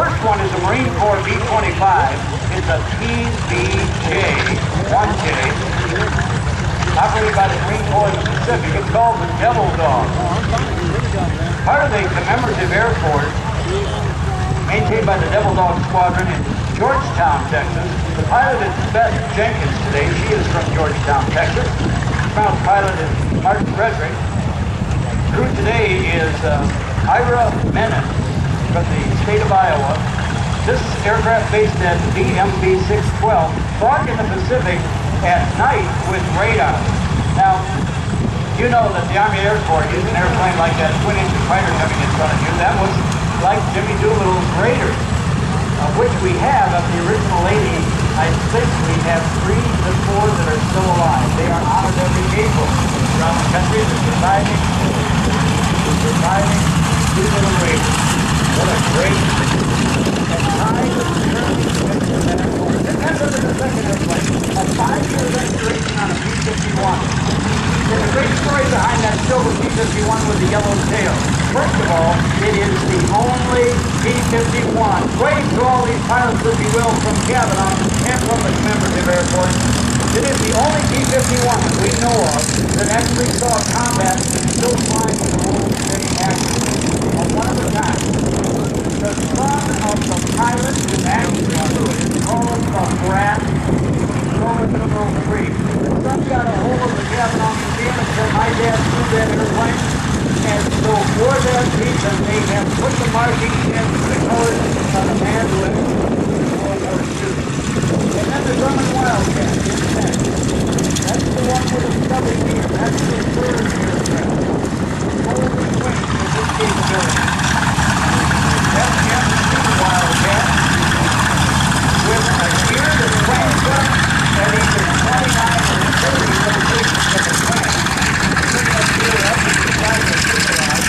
first one is a Marine Corps B-25. It's a PBJ-1J, operated by the Marine Corps in the Pacific. It's called the Devil Dog. Part of the commemorative Air Force, maintained by the Devil Dog Squadron in Georgetown, Texas. The pilot is Beth Jenkins today. She is from Georgetown, Texas. Ground pilot is Martin Frederick. Crew today is Ira Menon from the state of Iowa. This aircraft based at DMB 612, fought in the Pacific at night with radar. Now, you know that the Army Air Corps used an airplane like that twin-engine fighter coming in front of you. That was like Jimmy Doolittle's Raider, of which we have, of the original 80, I think we have 3 to 4 that are still alive. They are honored every April around the country. They're surviving Doolittle Raiders. What a great time of currently expected that Air Force. And that's under the second airplane, a 5-year restoration on a P-51. There's a great story behind that silver P-51 with the yellow tail. First of all, it is the only P-51, great to all these pilots, if you will, from Cavanaugh and from the commemorative Air Force. It is the only P-51 that we know of that actually saw combat and still flying with the whole thing active. One of the times, the son of the pilot who actually flew it is called the Brat, Roman numeral 3. The son got a hold of the Cavanaugh Museum and said, my dad flew that airplane. And so for that reason, they have put the markings in the colors of the man who went to World War II. And then the German Wildcat is next. That's the one with the stubby wheel. That's the third aircraft. Holy wings with this capability. That's the F4F Wildcat with a gear that swings up at either 29 or 30 rotations of the plane. Picking up gear up to the side of the fuselage,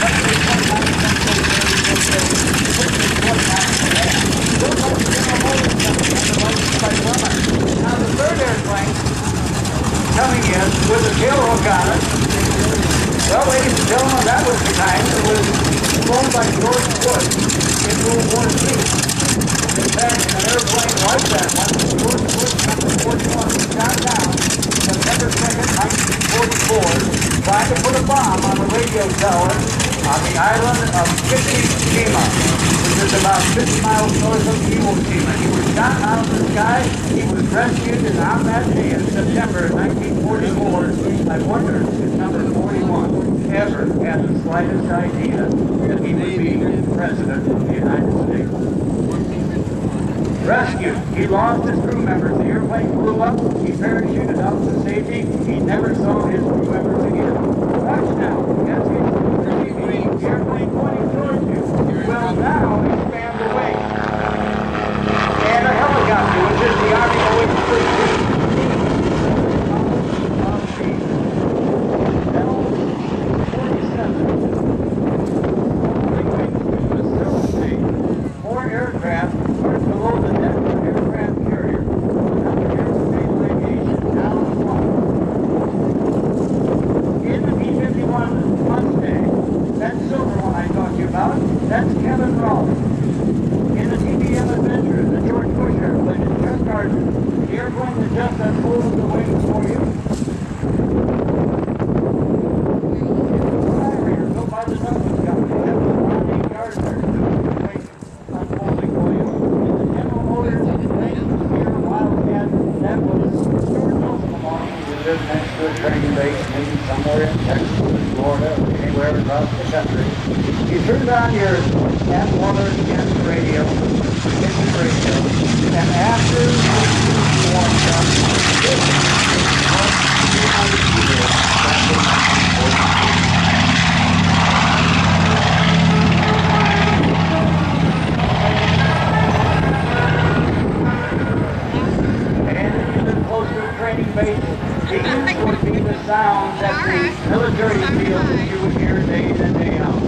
up to 29 rotations, pushing 29 for that. Those are the General Motors coming in, the license by Plummer. Now the third airplane coming in with a tail hook on it. Well, ladies and gentlemen, that was the time that was flown by George Bush in World War II. In fact, an airplane like that one, George Bush, number 41, was shot down September 2nd, 1944, trying to put a bomb on the radio tower on the island of Fukushima, which is about 50 miles north of Iwo Jima. He was shot out of the sky. He was rescued, and on that day in September 1944, I wonder if number 41 ever had the slightest idea that he would be President of the United States. Rescued. He lost his crew members. The airplane flew up. He parachuted out to safety. He never saw his crew members again. Watch now. As the airplane pointing towards you will now expand away. And a helicopter, which is the Army OH-13. That's Cavanaugh. In the TBM Avenger, the George Bush airplane, it's just Sergeant. The airplane that just unfolded the wings for you. Built by the Douglas Company. That was Ronnie Gardner doing the wings unfolding for you. In the General Motors, here, Wildcat, that was Stuart Wilson along. He lived next to a training base, maybe somewhere in Texas, Florida, or anywhere across the country. You turned on your Cavanaugh against the radio, and after you warmed up, this was 200 years And even closer to training base, these would be the sounds that the military feels that you would hear day in and day out.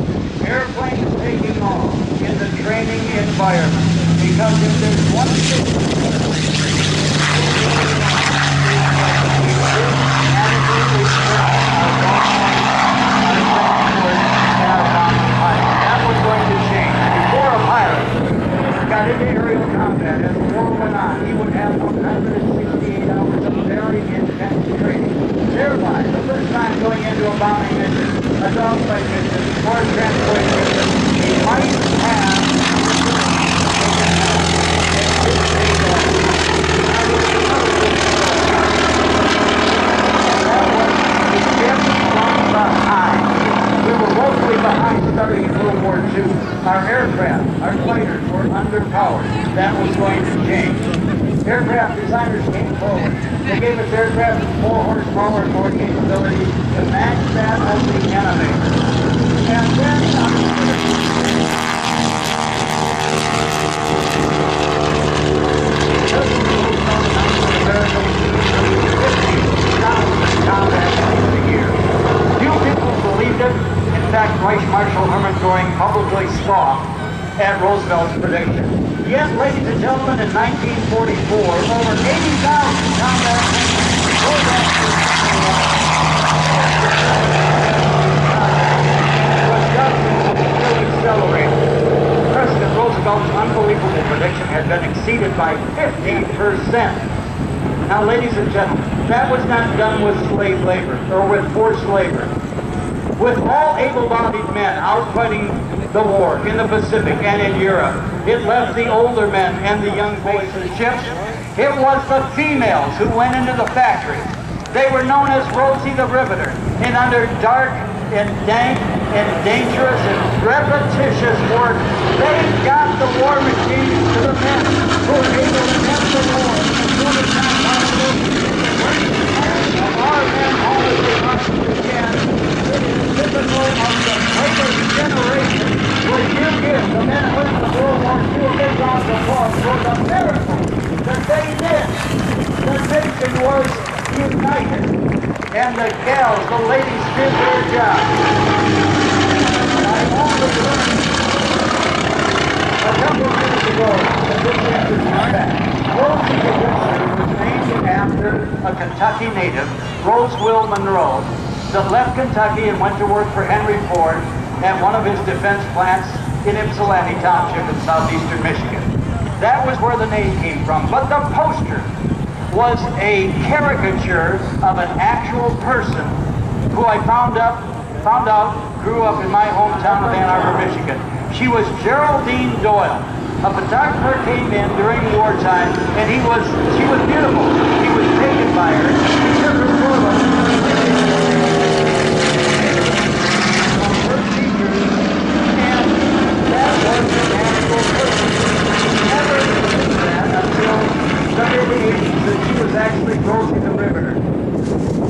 Airplanes taking off in the training environment, because if there's one thing that was going to change. Before a pilot our fighters were underpowered. That was going to change. Aircraft designers came forward. They gave us aircraft with 4 horsepower and more capability to match that of the enemy. And then combat planes a year. Few people believed it. In fact, Vice Marshal Herman Göring publicly scoffed at Roosevelt's prediction. Yet, ladies and gentlemen, in 1944, over 80,000 combat planes was still accelerated. President Roosevelt's unbelievable prediction had been exceeded by 50%. Now, ladies and gentlemen, that was not done with slave labor or with forced labor. With all able-bodied men out fighting the war in the Pacific and in Europe, it left the older men and the young boys in ships. It was the females who went into the factories. They were known as Rosie the Riveter, and under dark and dank and dangerous and repetitious work, they got the war machines to the men who were able to end the war as soon as not possible. Our men always must again. It is typical of the latest generation where you give the men who went to World War II a big round of applause for the miracle that they did. The nation was united, and the gals, the ladies, did their job. I only learned a couple of years ago that this answer is fact. Rosie the Riveter was named after a Kentucky native, Roswell Monroe, that left Kentucky and went to work for Henry Ford at one of his defense plants in Ypsilanti Township in southeastern Michigan. That was where the name came from. But the poster was a caricature of an actual person who I found out grew up in my hometown of Ann Arbor, Michigan. She was Geraldine Doyle. A photographer came in during wartime, and she was beautiful. He was taken by her. He took her photo. Her features, and that was an actual person. Never knew that until the mid-80s that she was actually Rosie the Riveter.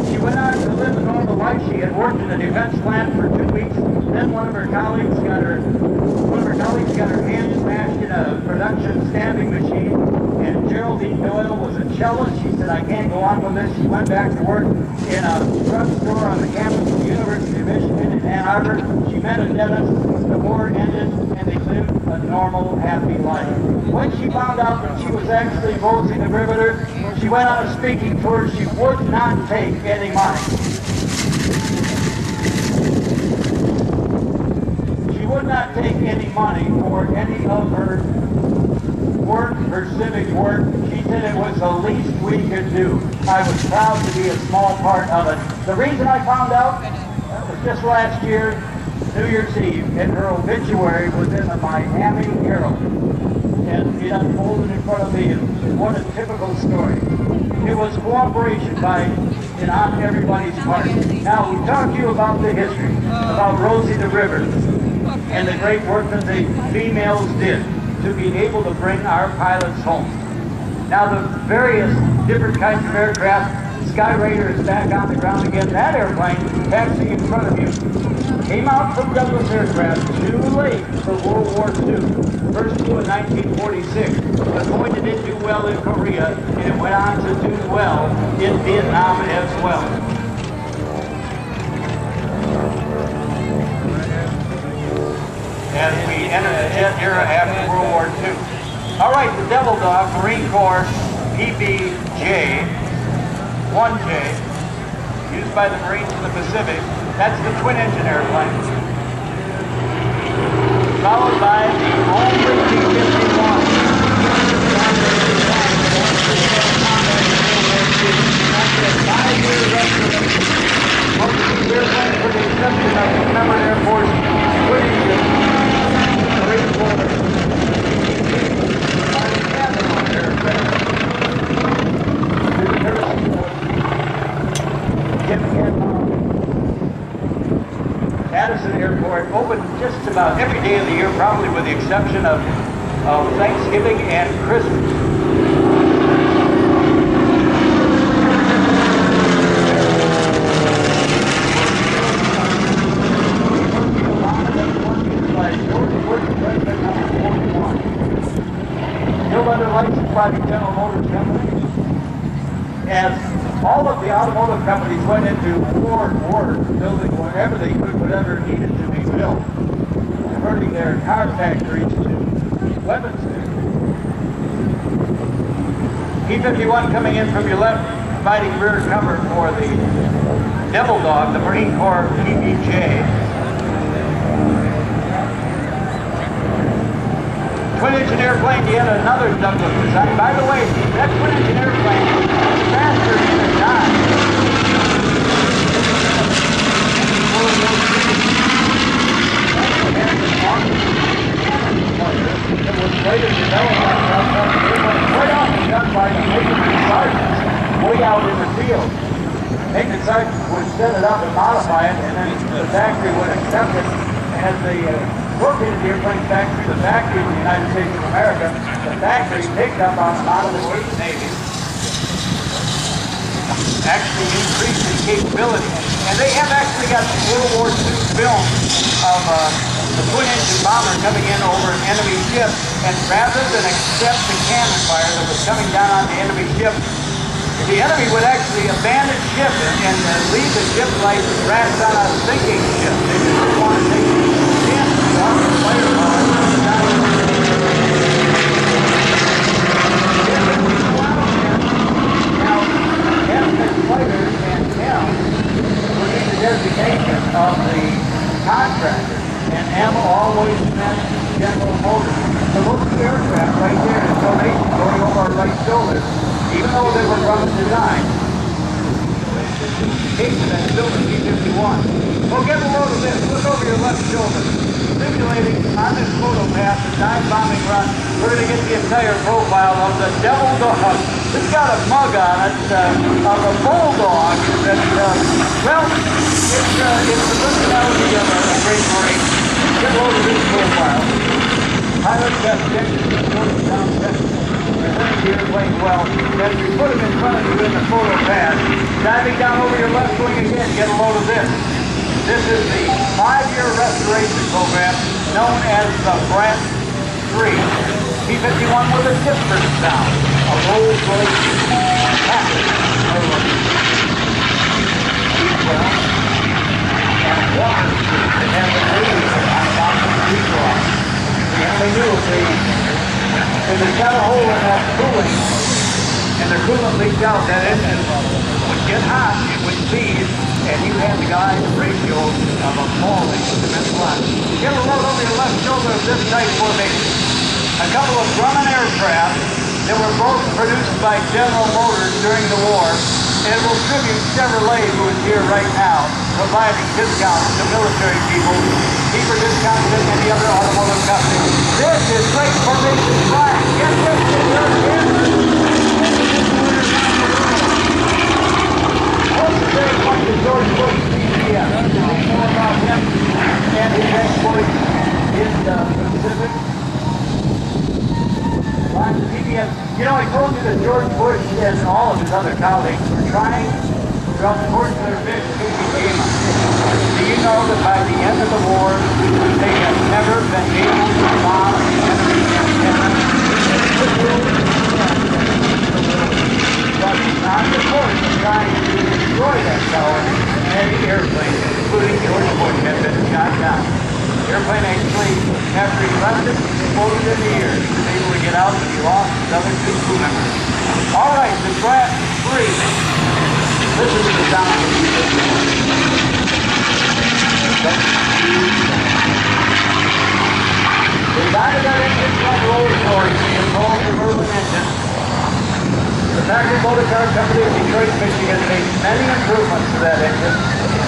She went on to live a normal life. She had worked in a defense plant for 2 weeks. Then one of her colleagues got her hand smashed in a production stamping machine, and Geraldine Doyle was a cellist. She said, I can't go on with this. She went back to work in a drugstore on the campus of the University of Michigan in Ann Arbor. She met a dentist. The war ended, and they lived a normal, happy life. When she found out that she was actually Rosie the Riveter, she went on a speaking tour. She would not take any money. She would not take any money for any of her work, her civic work. She said it was the least we could do. I was proud to be a small part of it. The reason I found out was just last year, New Year's Eve, and her obituary was in the Miami Herald. And it unfolded in front of me, and what a typical story. It was cooperation on everybody's part. Now, we talked to you about the history, about Rosie the Riveter, and the great work that the females did to be able to bring our pilots home. Now, the various different kinds of aircraft, Skyraider is back on the ground again. That airplane, taxiing in front of you, came out from Douglas Aircraft too late for World War II. First flew in 1946, but boy did it do well in Korea, and it went on to do well in Vietnam as well. As we enter the jet era after World War II. All right, the Devil Dog, Marine Corps PBJ-1J, used by the Marines in the Pacific. That's the twin-engine airplane. Followed by the only P-51. After a 5-year restoration, most of these airplanes, with the exception of the Remembered Air Force, Marine Corps, Cavanaugh aircraft. Addison Airport open just about every day of the year probably with the exception of Thanksgiving and Christmas. Still under license by the General Motors Company. As all of the automotive companies went into war building wherever they could, whatever needed to be built, converting their car factories to weapons factories. P-51 coming in from your left, providing rear cover for the Devil Dog, the Marine Corps PBJ. Twin-engine airplane, yet another Douglas design. By the way, that twin-engine airplane is faster than a dime. It was later developed way off and done by the maintenance sergeants way out in the field. Maintenance sergeants would set it up and modify it, and then the factory would accept it as the located the airplane factory, the factory in the United States of America, the factory picked up on a lot of the Navy, actually increased in capability. And they have actually got some World War II film of the twin-engine bomber coming in over an enemy ship, and rather than accept the cannon fire that was coming down on the enemy ship, the enemy would actually abandon ship and leave the ship like rats on a sinking ship. They didn't want to take the chance to walk the firepower. Now, F-6 fighters and him would be the designation of the contractor, and M always meant General Motors. So look at the aircraft right there, the donation going over our right shoulder. Even though they were from design, Jason and built a P-51. Well, get a load of this. Look over your left shoulder. Simulating on this photo path, the dive bombing run, we're going to get the entire profile of the Devil Dog. It's got a mug on it of a bulldog that, well, it's the personality of a great Marine. Get a load of this profile. Pilot Best Engine, Georgetown, Texas. Here playing well. As you put him in front of you in the photo path, diving down over your left wing again, get a load of this. This is the 5-year restoration program known as the Brent 3. P-51 with a different sound, a Rolls-Royce package. And water that has a radio on top of the fuselage. The only knew if it got a hole in that cooling, and the coolant leaked out, that engine would get hot, it would seize, and you had the guy's ratio of a falling to this one. Get a load over your left shoulder of this type formation. A couple of Grumman aircraft that were both produced by General Motors during the war, and will tribute Chevrolet, who is here right now, providing discounts to military people, deeper discounts than any other automotive company. This is great formation flying. Get this in your cameras. Most of their point to George Bush, TBM. More about him and his exploits in the Pacific. The TBM, you know, I told you that George Bush and all of his other colleagues were trying throughout the course of their mission to become. Do you know that by the end of the war, they have never been able to bomb the enemy antenna? But on the course of trying to destroy that tower, many airplanes, including George Bush, have been shot down. The airplane actually, after he left it, exploded in the air. He was able to get out, but he lost his other 2 crew members. All right, the Brent 3. Listen to the sound of the music. Designed that engine from Rolls-Royce, the involved suburban engine. The factory motor car company of Detroit, Michigan made many improvements to that engine.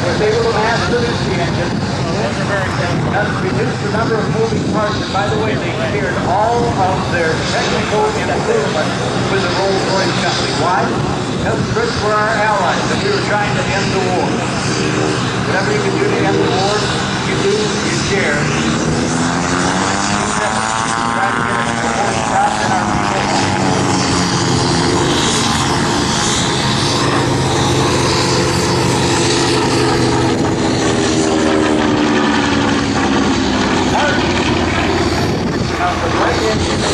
Was able to mass produce the engine. Thus reduced the number of moving parts, and by the way, they shared all of their technical improvements with the Rolls-Royce company. Why? Because Brits were our allies, and we were trying to end the war. Whatever you can do to end the war, you do, you share. It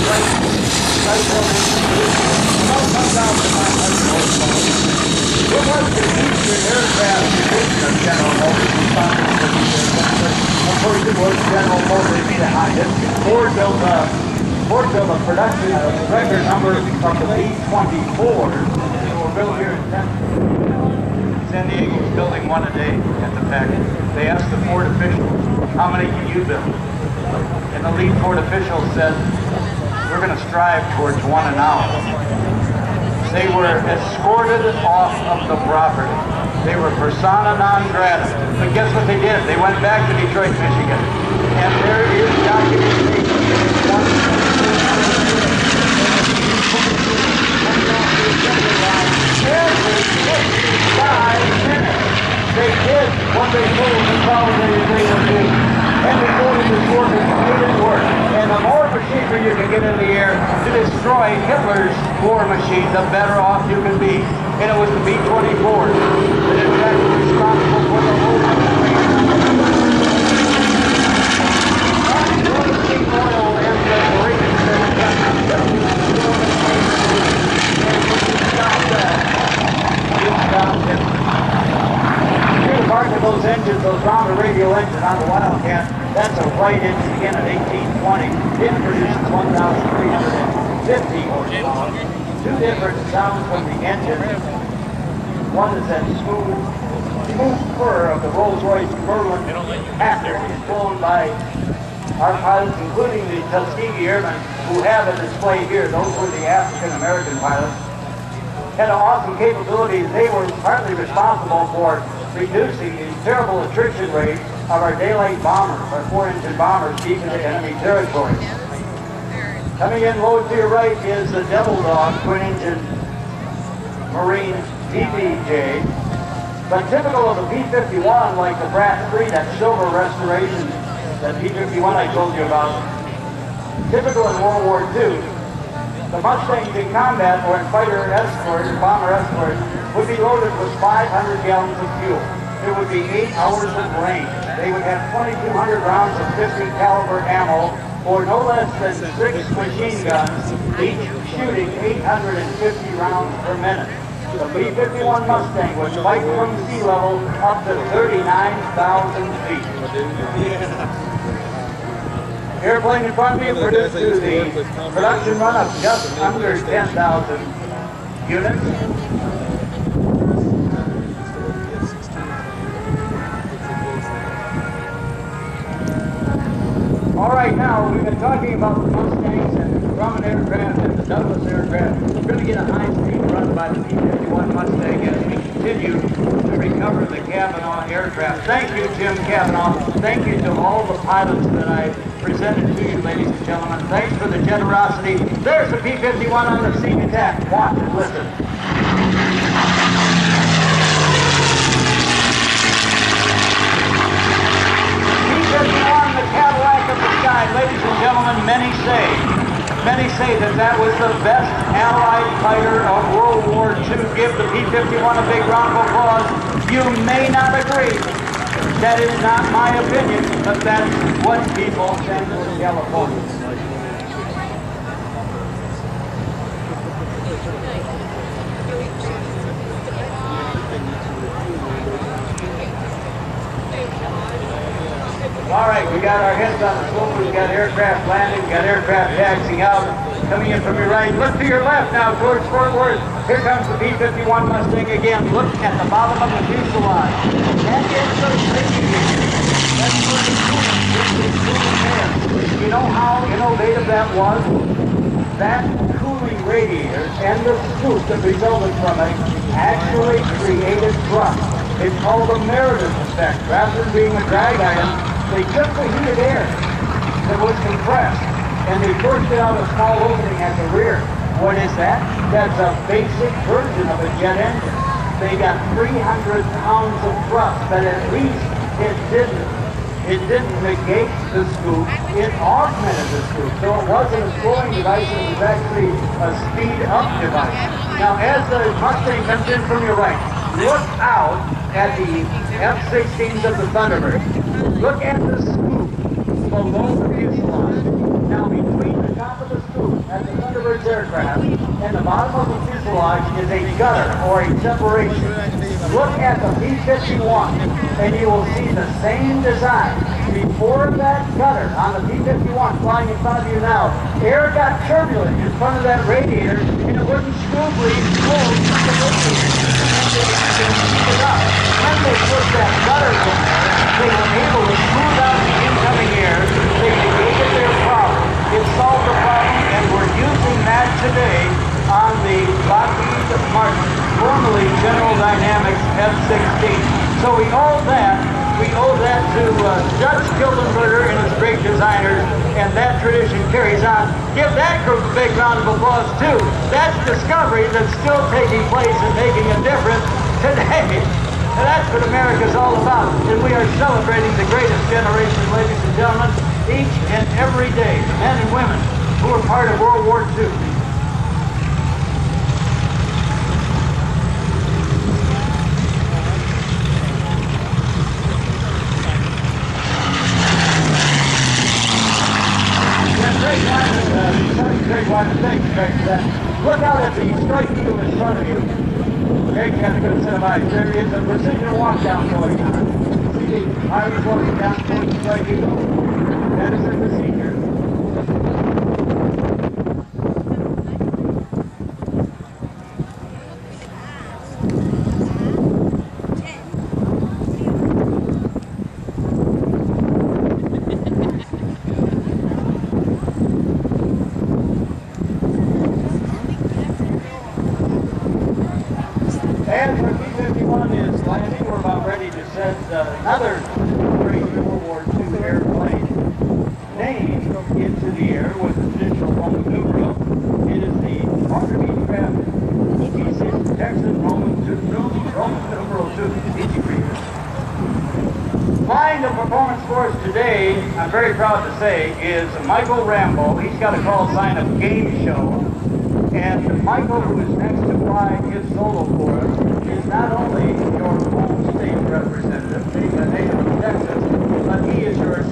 was the Eastern Aircraft Division of General Motors responsible for these aircraft. Of course, it was General Motors behind it. Ford built a production record number of the B-24s that were built here in San Diego was building one a day at the factory. They asked the Ford officials, how many can you build? And the lead Ford official said, we're going to strive towards one an hour. They were escorted off of the property. They were persona non grata. But guess what they did? They went back to Detroit, Michigan. And there is documentation. Every 55 minutes. They did what they told the consolidated they would do. And they told them this work is made it work. And the more machinery you can get in the air to destroy Hitler's war machine, the better off you can be. And it was the B-24s that in fact were responsible for the whole oil and the Marines part of those engines, those round radial engines on the Wildcat, that's a Wright engine again at 1820. It produces 1,350 horsepower. Two different sounds from the engine. One is that smooth purr of the Rolls-Royce Merlin after it's flown by our pilots, including the Tuskegee Airmen, who have a display here. Those were the African-American pilots. Had an awesome capability. They were partly responsible for reducing the terrible attrition rate of our daylight bombers, our 4-engine bombers deep into enemy territory. Coming in low to your right is the Devil Dog twin-engine Marine DBJ. But typical of the P-51, like the Brat 3, that silver restoration, that P-51 I told you about, typical in World War II, the Mustangs in combat or in fighter escort or bomber escort would be loaded with 500 gallons of fuel. It would be 8 hours of range. They would have 2,200 rounds of 50 caliber ammo or no less than 6 machine guns, each shooting 850 rounds per minute. The P-51 Mustang would fight from sea level up to 39,000 feet. Airplane in front of you produced to the production run of just under 10,000 units. All right, now we've been talking about the Mustangs and the Grumman aircraft and the Douglas aircraft. We're going to get a high-speed run by the P-51 Mustang as we continue to recover the Cavanaugh aircraft. Thank you, Jim Cavanaugh. Thank you to all the pilots that I presented to you, ladies and gentlemen. Thanks for the generosity. There's the P-51 on the scene attack. Watch and listen. P-51, the Cadillac of the sky. Ladies and gentlemen, many say that that was the best Allied fighter of World War II. Give the P-51 a big round of applause. You may not agree. That is not my opinion, but that's what people think in California. All right, we got our heads on the slope. We've got aircraft landing. We've got aircraft taxiing out. Coming in from your right. Look to your left now towards Fort Worth. Here comes the P-51 Mustang again. Look at the bottom of the fuselage. That is the safety gear. That's where the cooling is. You know how innovative that was? That cooling radiator and the scoop that resulted from it actually created thrust. It's called the Meredith effect. Rather than being a drag item, they took the heated air that was compressed and they forced it out a small opening at the rear. What is that? That's a basic version of a jet engine. They got 300 pounds of thrust, but at least it didn't negate the scoop, it augmented the scoop. So it wasn't a slowing device, it was actually a speed up device. Now as the Mustang comes in from your right, look out at the F-16s of the Thunderbird. Look at the scoop below the fuselage. Now between the top of the scoop aircraft, and the bottom of the fuselage is a gutter or a separation. Look at the P-51, and you will see the same design. Before that gutter on the P-51 flying in front of you now, air got turbulent in front of that radiator, and it wouldn't smoothly close the radiator. And they keep it up. When they put that gutter in there, they were able to smooth out the incoming air. They negated their problem. It solved the problem, and we're using that today on the Lockheed Martin, formerly General Dynamics F-16. So we owe that to Judge Gildenberger and his great designers, and that tradition carries on. Give that group a big round of applause too. That's discovery that's still taking place and making a difference today. And that's what America's all about. And we are celebrating the greatest generation, ladies and gentlemen, each and every day, the men and women who were part of World War II. Thanks, Greg, for that. Look out at the strike field in front of you. Greg has a good set of eyes. There is a precision walk-down going on. See the Irish walking down towards the strike field? That is the procedure. As our P-51 is landing, we're about ready to send another great World War II airplane named into the air with the traditional Roman numeral. It is the Warbird T6 Texas Roman numeral 2 Digireader. Flying the performance for us today, I'm very proud to say, is Michael Rambo. He's got a call sign of Game Show. And Michael, who is next to fly his solo for us, is not only your home state representative, being a native of Texas, but he is your